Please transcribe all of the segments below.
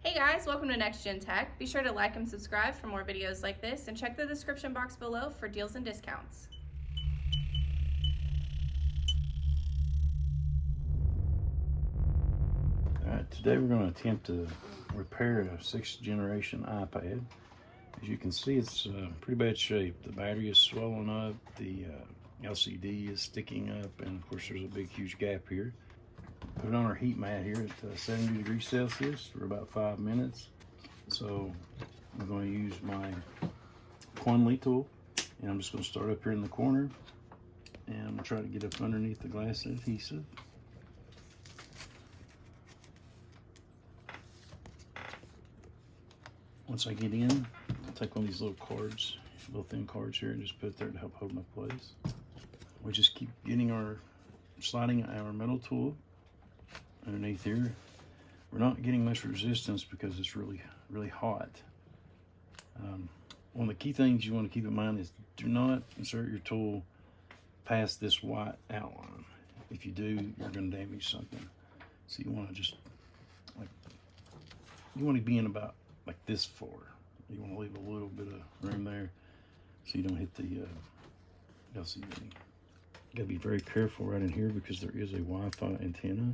Hey guys, welcome to Next Gen Tech. Be sure to like and subscribe for more videos like this, and check the description box below for deals and discounts. Alright, today we're going to attempt to repair a 6th generation iPad. As you can see, it's pretty bad shape. The battery is swollen up, the LCD is sticking up, and of course there's a big huge gap here. Put it on our heat mat here at 70 degrees Celsius for about 5 minutes. So I'm going to use my Quinley tool, and I'm just going to start up here in the corner, and I'm going to try to get up underneath the glass adhesive. Once I get in, I'll take one of these little cards, little thin cards here, and just put it there to help hold my place. We just keep sliding our metal tool underneath here. We're not getting much resistance because it's really hot. One of the key things you want to keep in mind is do not insert your tool past this white outline. If you do, you're going to damage something. So you want to just you want to be in about like this far. You want to leave a little bit of room there so you don't hit the LCD. You got to be very careful right in here because there is a Wi-Fi antenna.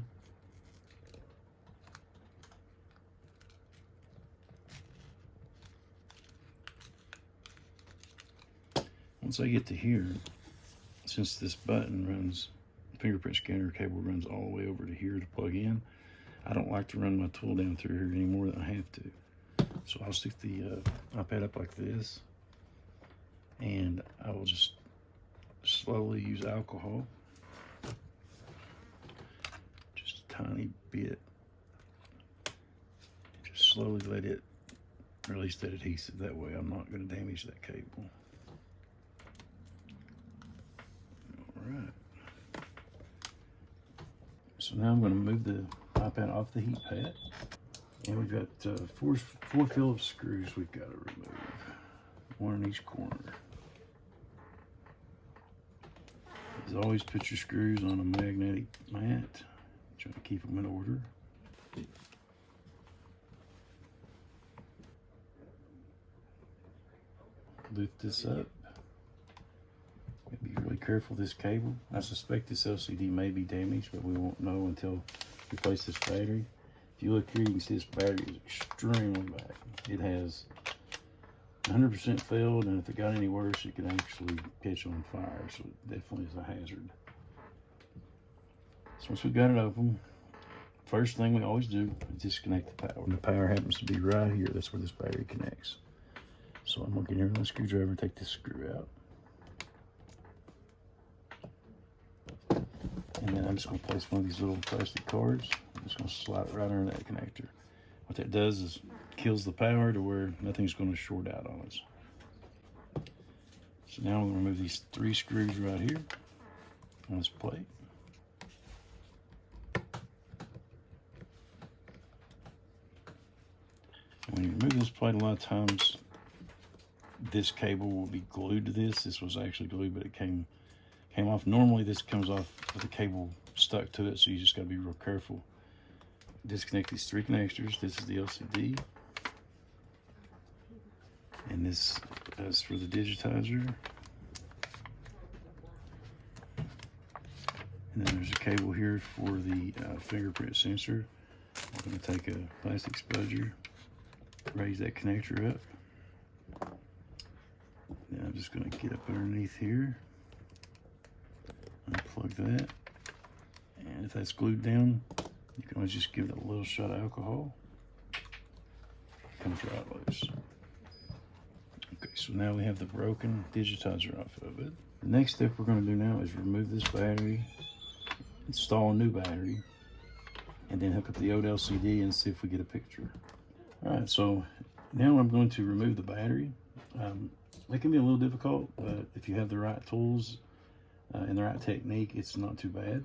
Once I get to here, since this button runs, fingerprint scanner cable runs all the way over to here to plug in, I don't like to run my tool down through here any more than I have to. So I'll stick the iPad up like this, and I will just slowly use alcohol, just a tiny bit. Just slowly let it release that adhesive. That way I'm not going to damage that cable. Alright. So now I'm going to move the iPad off the heat pad. And we've got four Phillips screws we've got to remove. One in each corner. As always, put your screws on a magnetic mat. Try to keep them in order. Lift this up. Be really careful with this cable. I suspect this LCD may be damaged, but we won't know until we replace this battery. If you look here, you can see this battery is extremely bad. It has 100% failed, and if it got any worse, it could actually catch on fire, so it definitely is a hazard. So once we've got it open, first thing we always do is disconnect the power. And the power happens to be right here. That's where this battery connects. So I'm going to get here with my screwdriver and take this screw out. And then I'm just going to place one of these little plastic cards. I'm just going to slide it right under that connector. What that does is kills the power to where nothing's going to short out on us. So now I'm going to remove these 3 screws right here on this plate. And when you remove this plate, a lot of times this cable will be glued to this. This was actually glued, but it came off. Normally this comes off with the cable stuck to it, so you just got to be real careful. Disconnect these 3 connectors. This is the LCD, and this is for the digitizer. And then there's a cable here for the fingerprint sensor. I'm going to take a plastic spudger, raise that connector up. Now I'm just going to get up underneath here, unplug that, and if that's glued down, you can always just give it a little shot of alcohol. It comes right loose. Okay, so now we have the broken digitizer off of it. The next step we're going to do now is remove this battery, install a new battery, and then hook up the old LCD and see if we get a picture. Alright, so now I'm going to remove the battery. It can be a little difficult, but if you have the right tools and the right technique, it's not too bad.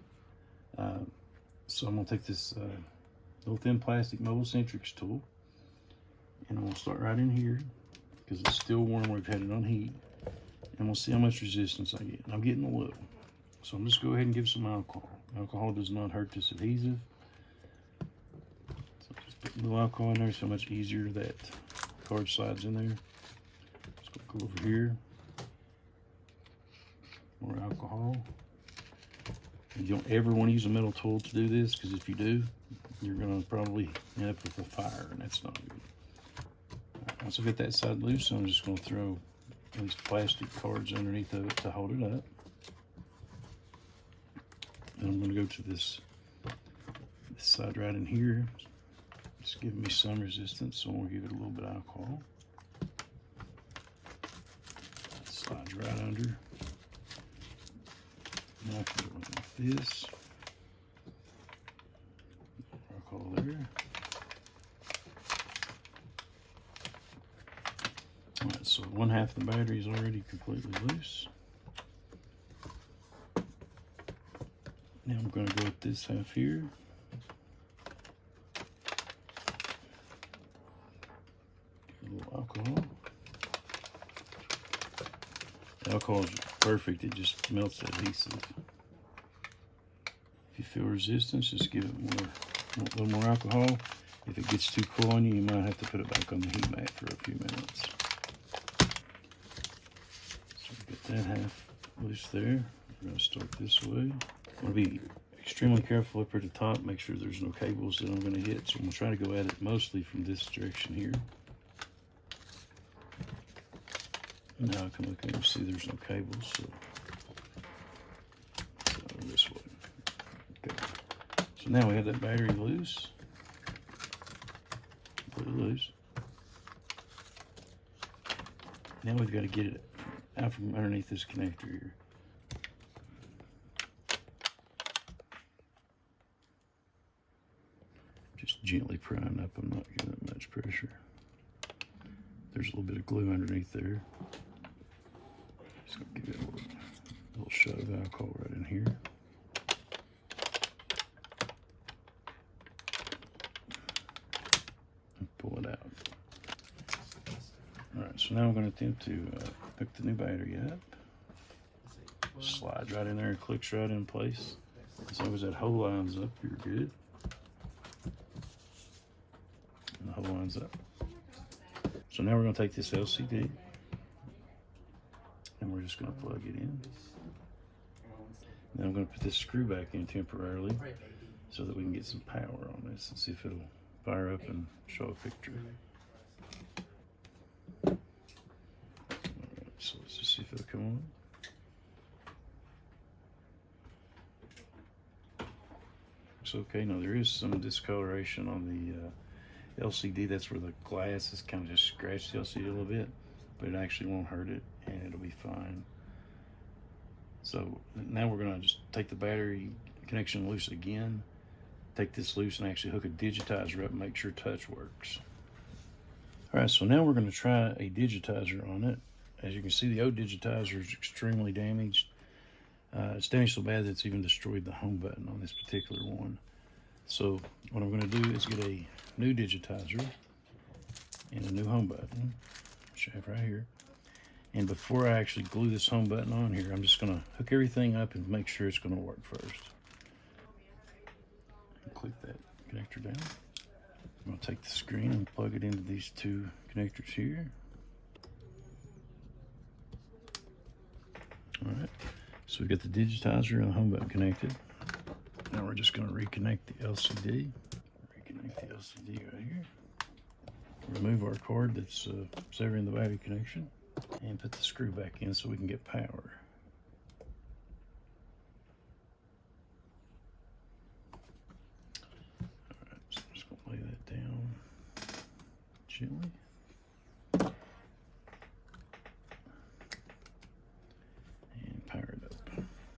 So I'm going to take this little thin plastic mobile centrics tool, and I'm going to start right in here because it's still warm. We've had it on heat, and we'll see how much resistance I get. And I'm getting a little, so I'm just go ahead and give some alcohol. Alcohol does not hurt this adhesive, so just Put a little alcohol in there, so much easier that card slides in there. Just gonna go over here. More alcohol. You don't ever want to use a metal tool to do this, because if you do, you're going to probably end up with a fire, and that's not good. Right, once I get that side loose, I'm just going to throw these plastic cards underneath of it to hold it up. And I'm going to go to this side right in here. It's giving me some resistance, so I'm going to give it a little bit of alcohol. That slides right under. Now I can go like this. Alcohol there. Alright, so 1/2 of the battery is already completely loose. Now I'm going to go with this half here. Give a little alcohol. The alcohol is perfect, it just melts the adhesive. If you feel resistance, just give it a little more alcohol. If it gets too cool on you, you might have to put it back on the heat mat for a few minutes. So get that half loose there. We're going to start this way. I'm going to be extremely careful up here at the top, make sure there's no cables that I'm going to hit. So I'm going to try to go at it mostly from this direction here. Now I can look and see there's no cables, so this way. Okay. So now we have that battery loose. Completely loose. Now we've got to get it out from underneath this connector here. Just gently prying up, I'm not giving it much pressure. There's a little bit of glue underneath there. Just gonna give it a little shot of alcohol right in here. And pull it out. Alright, so now I'm going to attempt to hook the new battery up. Slides right in there and clicks right in place. As long as that hole lines up, you're good. And the hole lines up. So now we're going to take this LCD and we're just going to plug it in. Then I'm going to put this screw back in temporarily so that we can get some power on this and see if it'll fire up and show a picture. Alright, so let's just see if it'll come on. Looks okay. Now there is some discoloration on the LCD. That's where the glass is kind of just scratched the LCD a little bit, but it actually won't hurt it and it'll be fine. So now we're going to just take the battery connection loose again, take this loose and actually hook a digitizer up and make sure touch works. Alright, so now we're going to try a digitizer on it. As you can see, the old digitizer is extremely damaged. It's damaged so bad that it's even destroyed the home button on this particular one. So what I'm going to do is get a new digitizer and a new home button, which I have right here. And before I actually glue this home button on here, I'm just going to hook everything up and make sure it's going to work first. And click that connector down. I'm going to take the screen and plug it into these two connectors here. Alright, so we got the digitizer and the home button connected. Now we're just going to reconnect the LCD. Reconnect the LCD right here. Remove our cord that's severing the battery connection. And put the screw back in so we can get power. Alright, so I'm just going to lay that down gently.